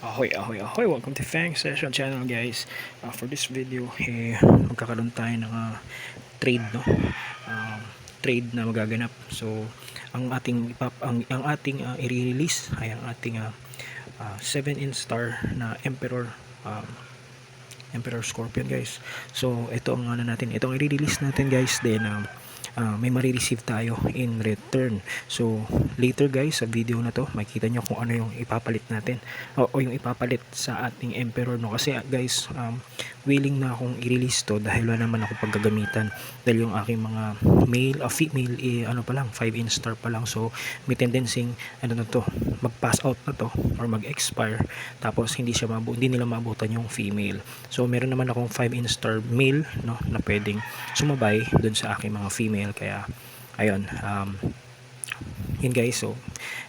Ahoy, ahoy, ahoy! Welcome to Fang Session Channel, guys. For this video, magkakaroon tayo ng trade, no? Trade na magaganap. So, ang ating i-release ay ang ating 7-inch star na Emperor Scorpion, guys. So, ito ang natin. Ito ang i-release natin, guys. Then, may marireceive tayo in return. So later, guys, sa video na to makikita nyo kung ano yung ipapalit natin o yung ipapalit sa ating Emperor, no? Kasi guys, willing na akong i-release to dahil wala naman ako paggagamitan, dahil yung aking mga male o female ano pa lang, 5-inch star pa lang. So may tendency ano na to, mag-pass out na to or mag-expire, tapos hindi nila maabutan yung female. So meron naman akong 5-inch star male, no, na pwedeng sumabay dun sa aking mga female. Kaya ayun, yun guys. So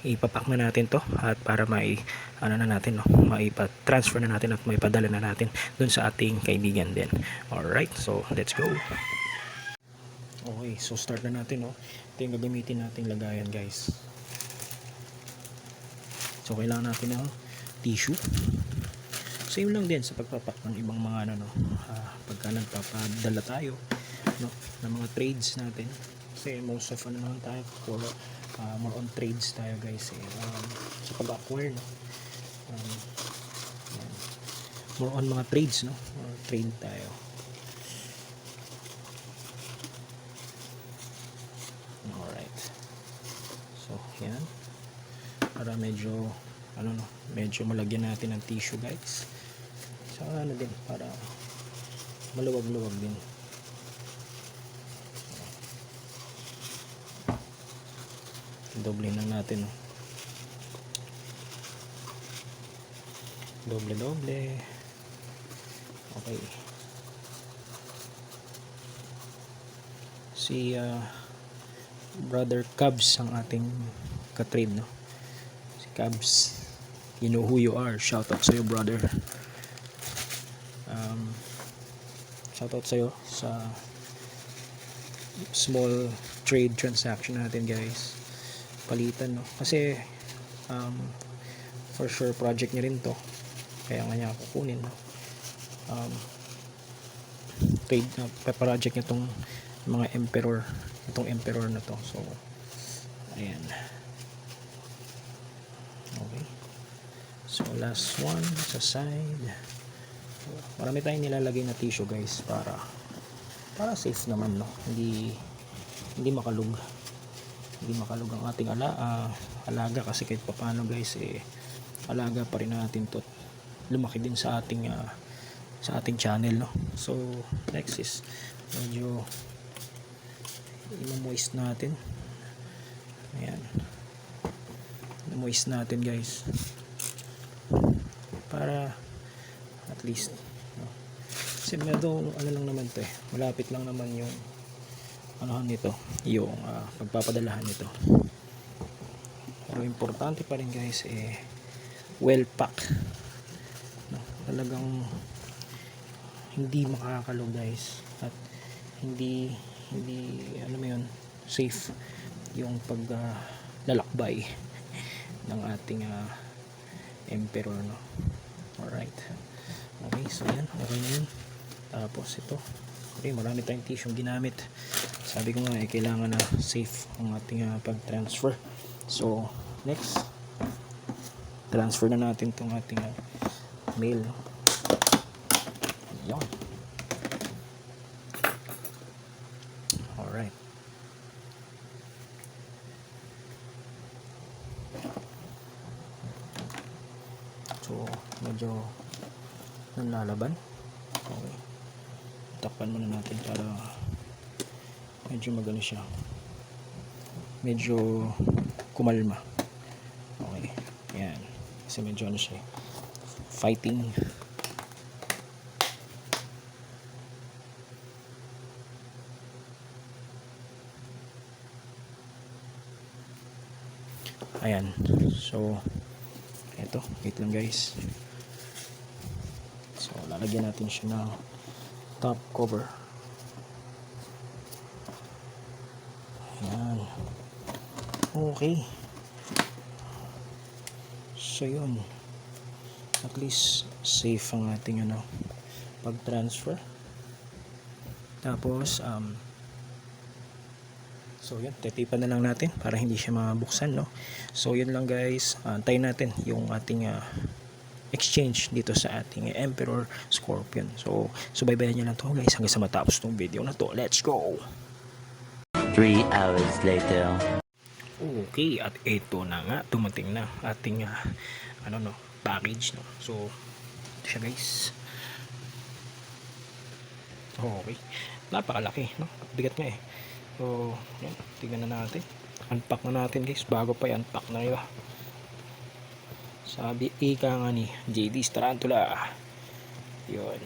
ipapak na natin to at para maipa-transfer na natin at maipadala na natin dun sa ating kaibigan din. Alright, so let's go. Okay, so start na natin, no. Ito yung gagamitin nating lagayan, guys. So kailangan natin ng tissue. Same lang din sa pagpapak ng ibang mga pagka nagpapadala tayo, no, ng mga trades natin. Kasi most of naman tayo for more on trades tayo, guys, sa pag-acquire, no. More on mga trades, no, or trade tayo. Alright, so yan, para medyo medyo malagyan natin ng tissue, guys. So din, para maluwag-luwag din. Doble na natin, no? Doble. Okay. Si Brother Cubs ang ating katrade, no? Si Cubs, you know who you are. Shout out sa'yo, brother. Shout out sa'yo sa small trade transaction natin, guys. Palitan, no? Kasi for sure project niya rin to, kaya nga niya kukunin, no? Trade project niya tong mga itong Emperor na to. So ayan, okay. So last one sa side. Marami tayong nilalagay na tissue, guys, para safe naman, no? Hindi makalug ang ating alaga, kasi kahit paano, guys, alaga pa rin natin to, lumaki din sa ating channel, no? So next is medyo i-moist natin. Ayan, i-moist natin, guys, para at least, no? Kasi medyo lang naman to, malapit lang naman yung nito, yung pagpapadalahan nito. Pero importante pa rin, guys, well pack, no? Talagang hindi makakalog, guys, at hindi safe yung paglalakbay ng ating Emperor, no? Alright, okay, so yan, okay na yun. Tapos ito, okay, marami tayong tissue ginamit. Sabi ko nga, kailangan na safe ang ating pag-transfer. So next, transfer na natin itong ating mail. Yan. Alright. So medyo nalalaban. Okay, takpan muna natin para medyo magano siya, medyo kumalma. Okay, yan, kasi medyo siya, fighting. Ayan, so eto, wait lang, guys. So lalagyan natin siya ng top cover. Ayan, okay. So yun, at least safe ang ating pag transfer. Tapos so yun, titipan na lang natin para hindi siya mabuksan, no. So yun lang guys, antayin natin yung ating exchange dito sa ating Emperor Scorpion. So subaybayan nyo lang to guys hanggang sa matapos tong video na to. Let's go! 3 hours later. Okay, at ito na nga, dumating na ating package, no. So ito siya guys. Okay, napakalaki, no, bigat nga eh. So yan, tingnan na natin, unpack na natin guys bago pa i-unpack na iba. Sabi ika nga ni JD's Tarantula, yun,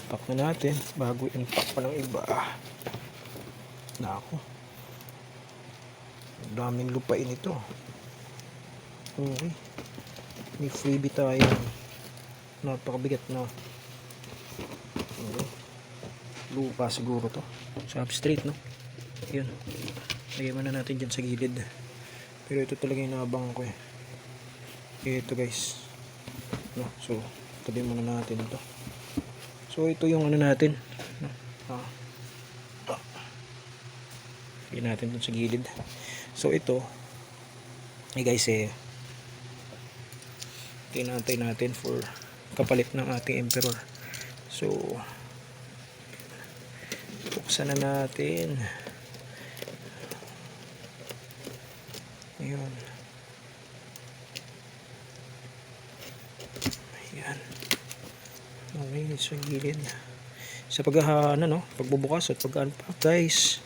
unpack na natin bago i-unpack pa ng iba. Nako, daming lupain ito. Okay, may freebie tayo, napakabigat na. Okay, lupa siguro to, substrate, no. Yun, lagyan muna natin dyan sa gilid, pero ito talaga yung nabang ko eh. Ito guys, no. So tabi muna natin ito. So ito yung natin, no. Lagyan natin dun sa gilid. So ito guys tinantay natin for kapalit ng ating Emperor. So buksan na natin. Ayun. Ayan. Okay, sa gilid. Sa pagbubukas at pag-unpack guys,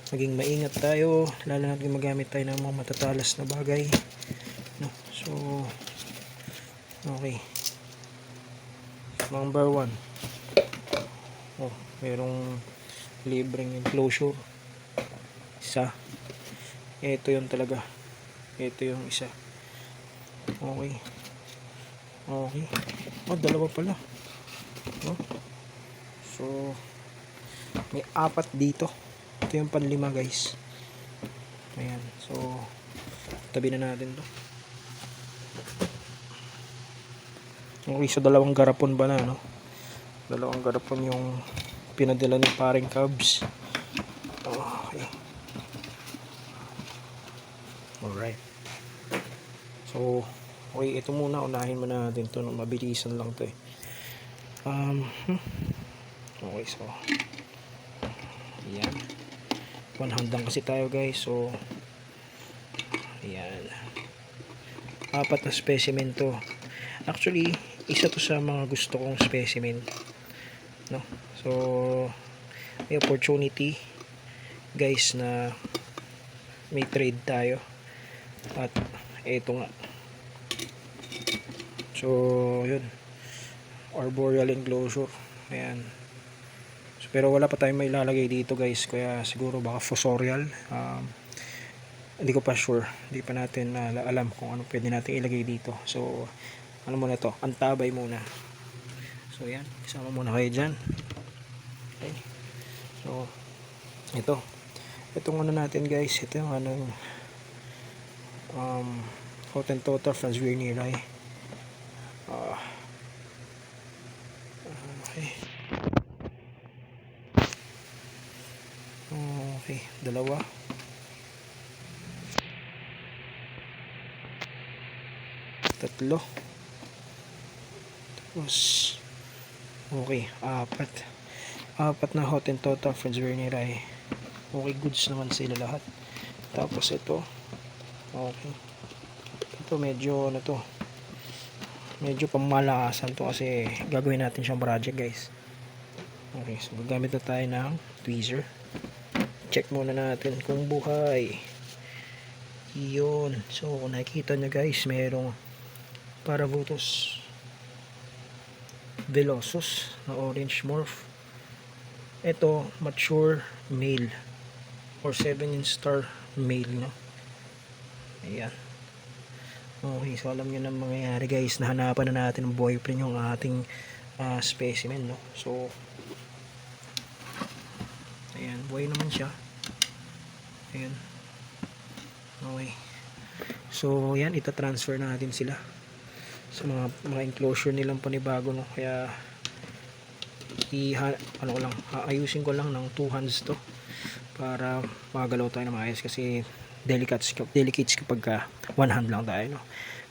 maging maingat tayo, lalo na magamit tayo ng mga matatalas na bagay, no. So okay, number 1, merong libreng enclosure isa. Ito yung talaga, ito yung isa. Okay, dalawa pala, no? So may 4 dito. Ito yung panlima guys. Ayan, so tabi na natin to. Okay, so dalawang garapon ba na, no? Dalawang garapon yung pinadala ni paring Cubs. Okay, alright. So okay, ito muna, unahin mo natin to, no? Mabilisan lang to eh. Okay, so ayan, one hand lang kasi tayo guys. So ayan, 4 na specimen to. Actually isa to sa mga gusto kong specimen, no. So may opportunity guys na may trade tayo, at eto nga. So yun, arboreal enclosure. Ayan. So, pero wala pa tayong may lalagay dito guys, kaya siguro baka fossorial. Hindi ko pa sure, hindi pa natin alam kung ano pwede natin ilagay dito. So ano muna to, antabay muna. So yan, kasama muna kayo dyan. Okay, so itong natin guys, ito yung Hottentotta franzwerenii. Okay, dalawa. Tatlo. Tapos okay, 4 na Hottentotta franzwerenii. Okay, goods naman sila lahat. Tapos ito, okay, ito medyo medyo pamalakasan to kasi gagawin natin siyang project guys. Okay, so gagamit na tayo ng tweezer. Check muna natin kung buhay. Yun, so kung nakikita nyo guys, merong Paravutus velosus na orange morph. Ito mature male or 7-inch star male, no? Ayan. Okay, so alam nyo na mangyayari guys, nahanapan na natin ng boyfriend yung ating specimen, no? So ayan, buhay naman siya. Ayan. Okay, So yan, ita-transfer natin sila sa mga enclosure nilang panibago, no. Kaya ano ko lang, aayusin ko lang ng 2 hands to para magalaw tayo na maayos, kasi delicates kapag ka 1 hand lang tayo, no.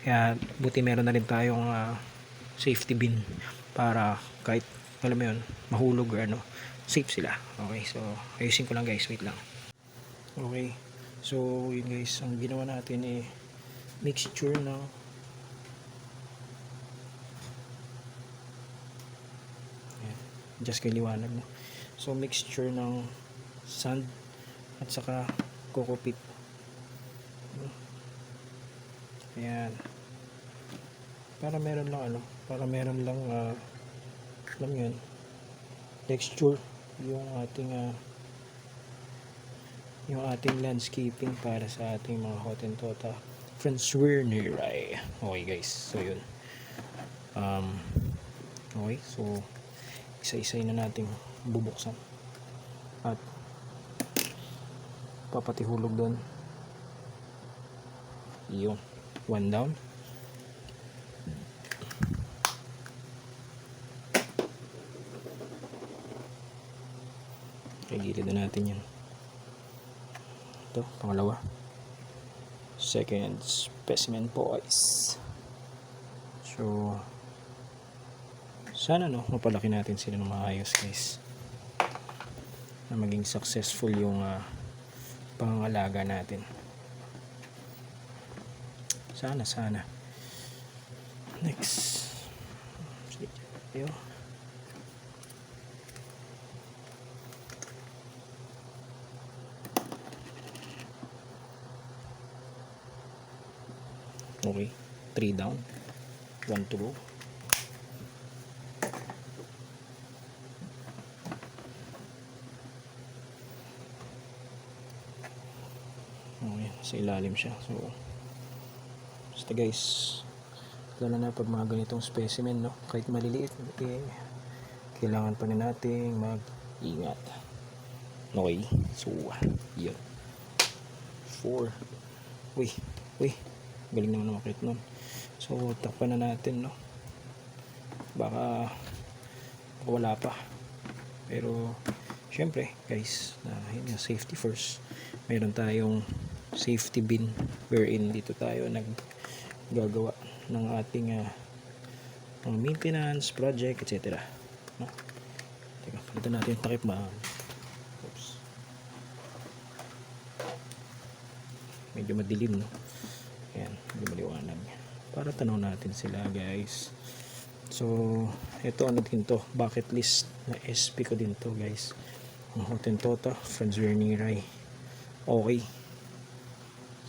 Kaya buti meron na rin tayong safety bin para kahit alam mo yun, mahulog or ano, safe sila. Okay, so ayusin ko lang guys, wait lang. Okay, so yun guys, ang ginawa natin mixture ng just kay liwanag, no? So mixture ng sand at saka coco peat. Ayan, para meron lang alam yun, texture yung ating landscaping para sa ating mga Hottentotta Franzwerenierei. Okay guys, so yun, okay, so isa-isay na nating bubuksan at papatihulog doon yung 1 down. Gilid na natin yan. Ito, pangalawa. Second specimen boys. So sana mapalaki natin sila ng maayos guys, na maging successful yung pangangalaga natin. Sana next yo. Okay, 3 down, 1 to go. Okay, sa ilalim siya. So basta guys, lalo na pag mga ganitong specimen, no, kahit maliliit, kailangan pa na nating mag-ingat. Okay, so yun, 4. Uy, galing naman na makit nun. So takpan na natin, no, baka wala pa, pero syempre guys, yun nga, safety first. Meron tayong safety bin wherein dito tayo naggagawa ng ating maintenance project, etc. No? Teka, palitan natin yung takip ba. Oops. Medyo madilim, no? Ayan, medyo maliwanag. Para tanaw natin sila guys. So ito, ano din to, bucket list na SP ko din to guys, ang Hottentotta Franzwerenierei. Okay,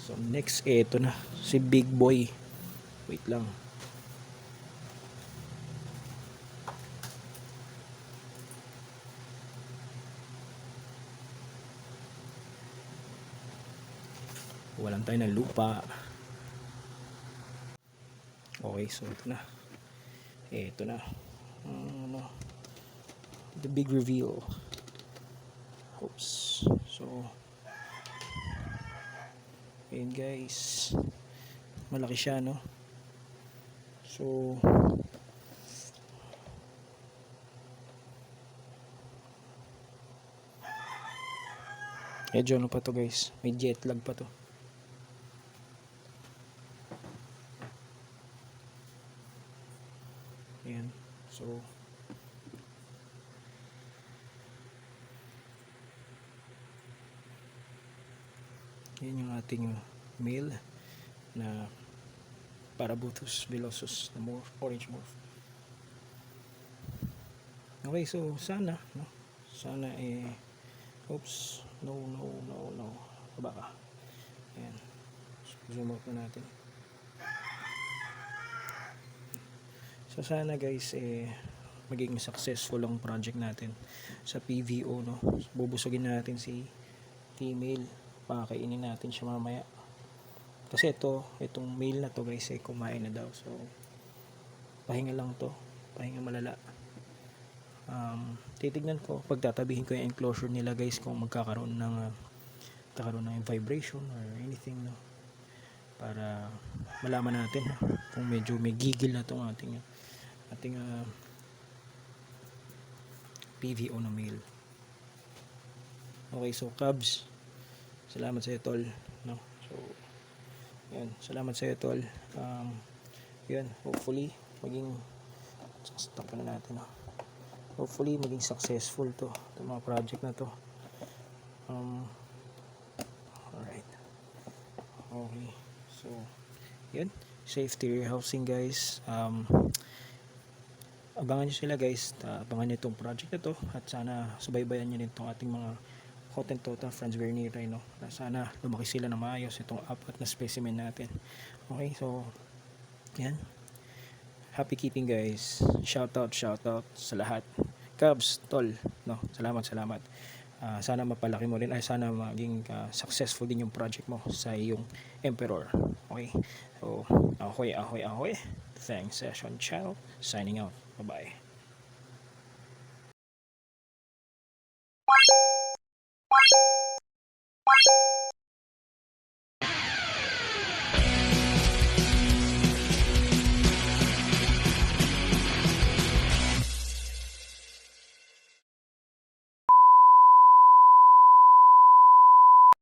so next, ito na si Big Boy. Wait lang, walang tayo ng lupa. Okay, so ito na the big reveal. Oops. So ayun guys, malaki siya, no. So medyo ano pa to guys, may jet lag pa to. Ayan, so yan yung ating male na Parabuthus villosus na morph, orange morph. Okay, so sana oops, no, baka ayan, zoom out na natin. So sana guys, maging successful ang project natin sa PVO, no. Bubusugin natin si female, pakainin natin siya mamaya, kasi itong male na to guys kumain na daw. So pahinga lang to, pahinga malala. Titignan ko, pagtatabihin ko yung enclosure nila guys, kung magkakaroon ng vibration or anything, no. para malaman natin kung medyo may gigil na itong ating PVO na mail. Okay, so Cubs, salamat sa iyo tol, no? So yan, salamat sa iyo tol. Yan, hopefully maging stop na natin, no? Hopefully maging successful to itong mga project na to. Alright, okay, so yan, safety housing guys. Abangan nyo sila guys, abangan nyo itong project na to, at sana subaybayan nyo din itong ating mga Cotton Total Franz Vernier, no? Na sana lumaki sila na maayos itong apat na specimen natin. Okay, so yan, happy keeping guys. Shout out sa lahat. Cubs, tol, no? Salamat. Sana mapalaki mo rin, ay sana maging successful din yung project mo sa iyong Emperor. Okay, so ahoy. Thanks Session Channel signing out. Bye bye.